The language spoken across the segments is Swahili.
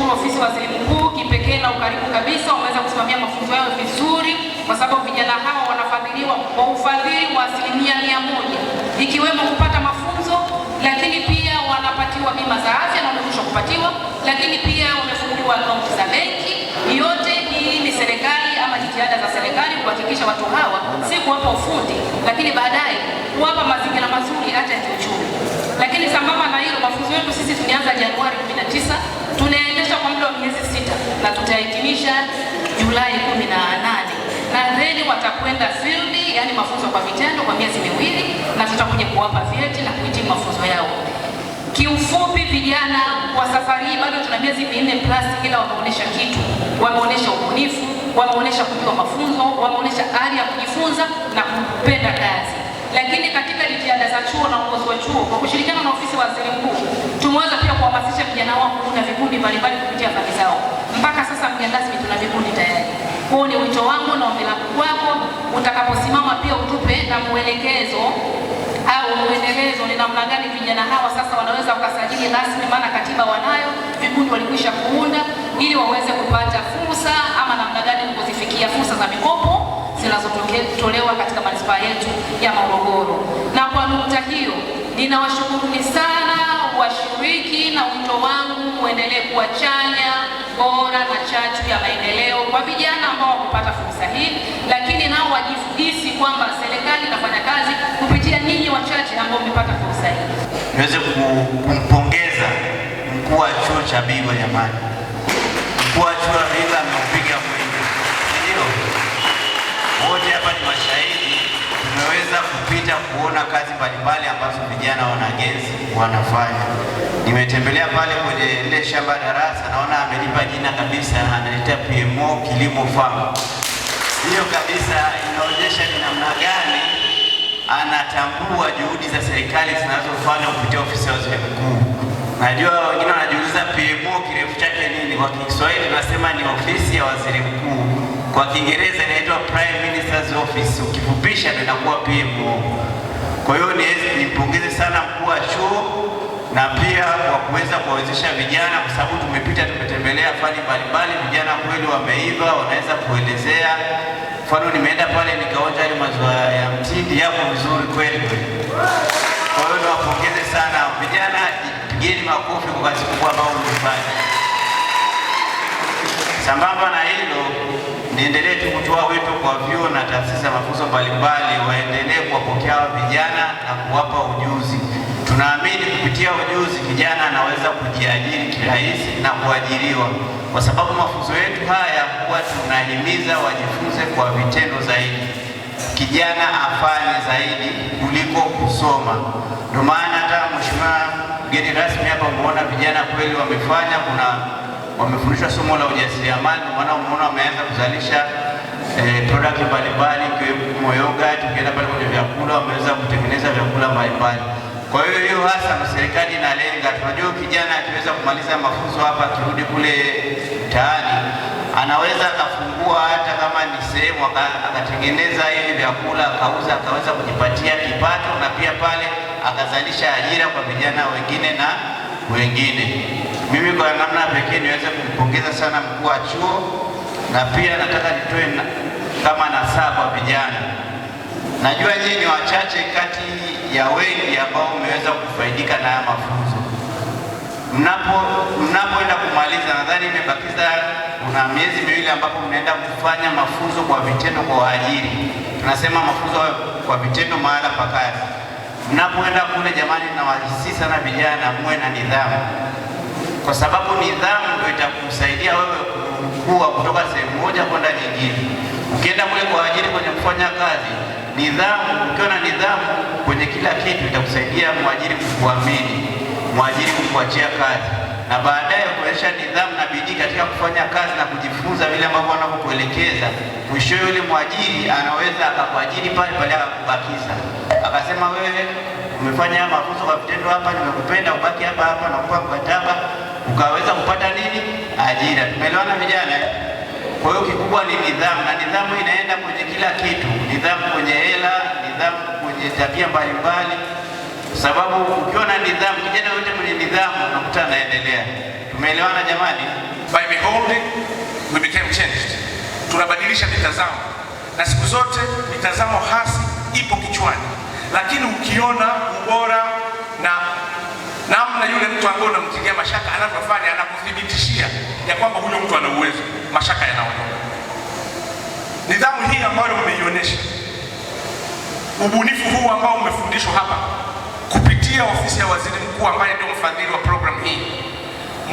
Tunashukuru ofisi ya Waziri Mkuu kipekee na ukaribu kabisa wameweza kusimamia mafunzo yao vizuri, kwa sababu vijana hawa wanafadhiliwa kwa ufadhili wa 100%, ikiwemo kupata mafunzo, lakini pia wanapatiwa bima za afya na wamekwisha kupatiwa, lakini pia wamefunguliwa akaunti za benki. Yote hii ni serikali ama jitihada za serikali kuhakikisha watu hawa si kuwapa ufundi, lakini baadaye kuwapa mazingira mazuri hata ya kiuchumi. Lakini sambamba na hilo, mafunzo yetu sisi tulianza Januari 19, tunaendesha kwa muda wa miezi 6 na tutahitimisha Julai 18, na then watakwenda field, yani mafunzo kwa vitendo kwa miezi 2, na tutakuja kuwapa vyeti na kuhitimu mafunzo yao. Kiufupi, vijana wa safari hii bado tuna miezi 4 plus, ila wameonyesha kitu, wameonyesha ubunifu, wameonyesha kujua mafunzo, wameonyesha ari ya kujifunza na kupenda kazi. Lakini katika jitihada za chuo na uongozi wa chuo kwa kushirikiana na ofisi ya Waziri Mkuu, tumeweza pia kuhamasisha vijana wao kuunda vikundi mbalimbali kupitia fani zao. Mpaka sasa mgeni rasmi tuna vikundi tayari. Kwa ni wito wangu na ombi langu kwako, utakaposimama pia utupe na mwelekezo au mwendelezo ni namna gani vijana hawa sasa wanaweza wakasajili rasmi, maana katiba wanayo, vikundi walikwisha kuunda, ili waweze kupata fursa ama namna gani kuzifikia fursa za mikopo zinazotolewa katika manispaa yetu ya Morogoro. Na kwa nukta hiyo, ninawashukuruni sana washiriki, na wito wangu muendelee kuwa chanya, bora na chachu ya maendeleo kwa vijana ambao wakupata fursa hii, lakini nao wajihisi kwamba serikali inafanya kazi kupitia ninyi wachache ambao mmepata fursa hii. Niweze kumpongeza mkuu wa chuo cha Bigwa jamani. Mkuu wa chuo cha Bigwa ameupiga mwingi. Ndio. Wote hapa ni mashahidi, tumeweza kupita kuona kazi mbalimbali ambazo vijana wanagenzi wanafanya. Nimetembelea pale kwenye ile shamba darasa, naona amelipa jina kabisa, analeta PMO Kilimo Farm. Hiyo kabisa inaonyesha ni namna gani anatambua juhudi za serikali zinazofanya kupitia ofisi ya Waziri Mkuu. Najua wengine wanajiuliza PMO kirefu chake nini? Kwa Kiswahili tunasema ni ofisi ya Waziri Mkuu. Kwa Kiingereza inaitwa Prime Minister's Office. Ukifupisha ndio inakuwa PMO. Kwa hiyo nipongeze sana mkuu wa chuo na pia kwa kuweza kuwawezesha vijana, kwa sababu tumetembelea fani mbalimbali, vijana kweli wameiva, wanaweza kuelezea. Mfano nimeenda pale nikaonja ile maziwa ya mtindi yako vizuri kweli. Kwa hiyo niwapongeze sana vijana, pigeni makofi kwa kazi kubwa ambayo mmefanya. Sambamba na hilo, niendelee tu kutoa wito kwa vyuo na taasisi za mafunzo mbalimbali waendelee kuwapokea vijana na kuwapa ujuzi. Tunaamini kupitia ujuzi kijana anaweza kujiajiri kirahisi na kuajiriwa, kwa sababu mafunzo yetu haya huwa tunahimiza wajifunze kwa vitendo zaidi, kijana afanye zaidi kuliko kusoma. Ndio maana hata mheshimiwa mgeni rasmi hapa umeona vijana kweli wamefanya, wamefundishwa somo la ujasiriamali, maana umeona wameanza kuzalisha product mbalimbali ikiwemo yogurt. Ukienda pale kwenye vyakula wameweza kutengeneza vyakula mbalimbali. Kwa hiyo hasa serikali inalenga, tunajua kijana akiweza kumaliza mafunzo hapa akirudi kule mtaani anaweza akafungua hata kama ni sehemu akatengeneza hivi vyakula akauza, akaweza kujipatia kipato, na pia pale akazalisha ajira kwa vijana wengine na wengine. Mimi kwa namna pekee niweze kumpongeza sana mkuu wa chuo, na pia nataka nitoe kama nasaha kwa vijana. Najua nyinyi ni wachache kati ya wengi ambao mmeweza kufaidika na haya mafunzo. Mnapoenda kumaliza, nadhani imebakiza kuna miezi 2 ambapo mnaenda kufanya mafunzo kwa vitendo kwa waajiri. Tunasema mafunzo kwa vitendo mahala pa kazi. Mnapoenda kule jamani, nawahisi sana vijana muwe na nidhamu, kwa sababu nidhamu ndio itakusaidia wewe kukua kutoka sehemu moja kwenda nyingine. Ukienda kule kwa ajili kwenye kufanya kazi, nidhamu, ukiwa na nidhamu kwenye kila kitu itakusaidia mwajiri kukuamini, mwajiri kukuachia kazi, na baadaye kuonyesha nidhamu na bidii katika kufanya kazi na kujifunza vile ambavyo wanakuelekeza. Mwisho yule mwajiri anaweza akakuajiri pale pale akakubakiza, akasema wewe umefanya mafunzo kwa vitendo hapa, nimekupenda ubaki hapa hapa na kupa mkataba, ukaweza kupata nini? Ajira. Tumeelewana vijana? Kwa hiyo kikubwa ni nidhamu, na nidhamu inaenda kwenye kila kitu, nidhamu kwenye hela, nidhamu kwenye tabia mbalimbali. kwa sababu ukiwa na nidhamu, kijana yote mwenye nidhamu unakuta anaendelea. Tumeelewana jamani? By beholding we became changed. Tunabadilisha mitazamo, na siku zote mitazamo hasi ipo kichwani, lakini ukiona ubora na namna yule mtu ambaye unamtilia mashaka anavyofanya, anakuthibitishia ya kwamba huyo mtu ana uwezo, mashaka yanaondoka. Nidhamu hii ambayo umeionyesha, ubunifu huu ambao umefundishwa hapa kupitia ofisi ya waziri mkuu ambaye ndio mfadhili wa program hii,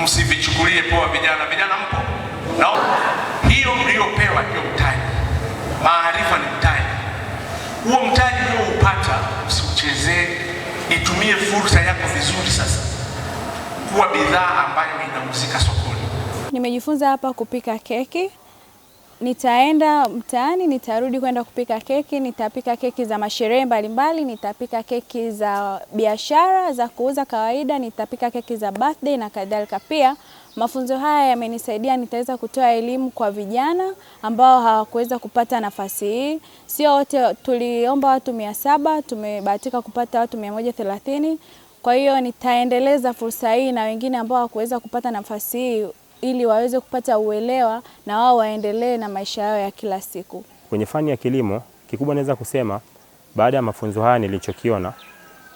msivichukulie poa vijana. Vijana mpo? Na hiyo mliopewa ndio mtaji. Maarifa ni mtaji. Huo mtaji ulioupata usiuchezee, itumie fursa yako vizuri sasa kuwa bidhaa ambayo inauzika sokoni. Nimejifunza hapa kupika keki. Nitaenda mtaani, nitarudi kwenda kupika keki, nitapika keki za masherehe mbalimbali, nitapika keki za biashara za kuuza kawaida, nitapika keki za birthday na kadhalika. Pia mafunzo haya yamenisaidia nitaweza kutoa elimu kwa vijana ambao hawakuweza kupata nafasi hii. Sio wote, tuliomba watu 700, tumebahatika kupata watu 130. Kwa hiyo nitaendeleza fursa hii na wengine ambao hawakuweza kupata nafasi hii ili waweze kupata uelewa na wao waendelee na maisha yao ya kila siku. Kwenye fani ya kilimo, kikubwa naweza kusema baada ya mafunzo haya nilichokiona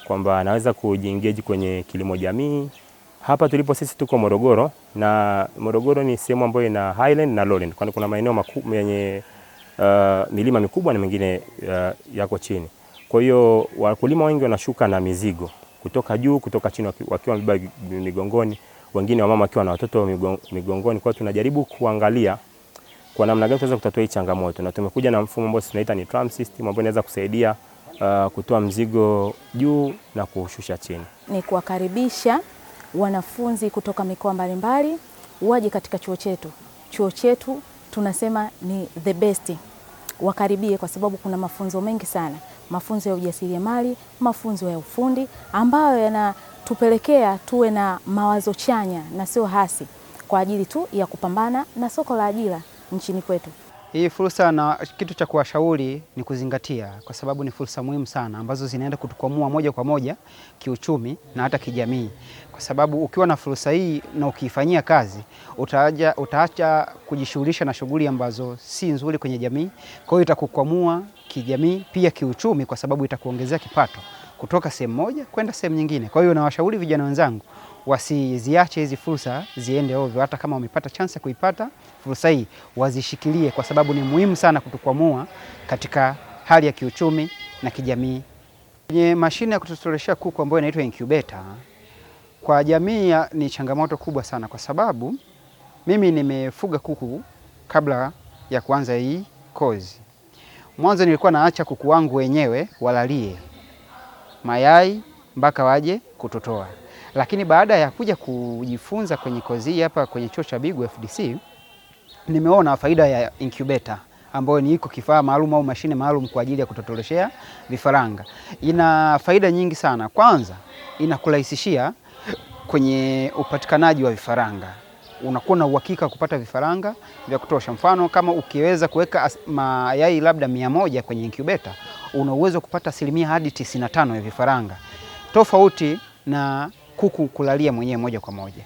kwamba naweza kujiengage kwenye kilimo jamii. Hapa tulipo sisi tuko Morogoro, na Morogoro ni sehemu ambayo ina highland na lowland, kwani kuna maeneo makubwa yenye milima mikubwa na mengine yako chini. Kwa hiyo wakulima wengi wanashuka na mizigo kutoka juu, kutoka chini, wakiwa wamebeba migongoni, wengine wamama wakiwa na watoto migongoni. Kwa hiyo tunajaribu kuangalia kwa namna gani tunaweza kutatua hii changamoto, na tumekuja na mfumo ambao tunaita ni tram system ambao inaweza kusaidia kutoa mzigo juu na kushusha chini. Ni kuwakaribisha wanafunzi kutoka mikoa mbalimbali waje katika chuo chetu. Chuo chetu tunasema ni the best. Wakaribie kwa sababu kuna mafunzo mengi sana. Mafunzo ya ujasiriamali, mafunzo ya ufundi ambayo yanatupelekea tuwe na mawazo chanya na sio hasi kwa ajili tu ya kupambana na soko la ajira nchini kwetu. Hii fursa na kitu cha kuwashauri ni kuzingatia, kwa sababu ni fursa muhimu sana ambazo zinaenda kutukwamua moja kwa moja kiuchumi na hata kijamii. Kwa sababu ukiwa na fursa hii na ukiifanyia kazi, utaacha kujishughulisha na shughuli ambazo si nzuri kwenye jamii. Kwa hiyo itakukwamua kijamii, pia kiuchumi, kwa sababu itakuongezea kipato kutoka sehemu moja kwenda sehemu nyingine. Kwa hiyo nawashauri vijana wenzangu wasiziache hizi fursa ziende ovyo. Hata kama wamepata chance ya kuipata fursa hii, wazishikilie, kwa sababu ni muhimu sana kutukwamua katika hali ya kiuchumi na kijamii. Kwenye mashine ya kutotoleshea kuku ambayo inaitwa incubator, kwa jamii ni changamoto kubwa sana, kwa sababu mimi nimefuga kuku kabla ya kuanza hii kozi. Mwanzo nilikuwa naacha kuku wangu wenyewe walalie mayai mpaka waje kutotoa. Lakini baada ya kuja kujifunza kwenye kozi hii hapa kwenye chuo cha Bigwa FDC, nimeona faida ya incubator ambayo ni iko kifaa maalum au mashine maalum kwa ajili ya kutotoleshea vifaranga. Ina faida nyingi sana. Kwanza, inakurahisishia kwenye upatikanaji wa vifaranga. Unakuwa na uhakika kupata vifaranga vya kutosha. Mfano, kama ukiweza kuweka mayai labda 100 kwenye incubator, una uwezo kupata asilimia hadi 95 ya vifaranga, tofauti na kuku kulalia mwenyewe moja kwa moja.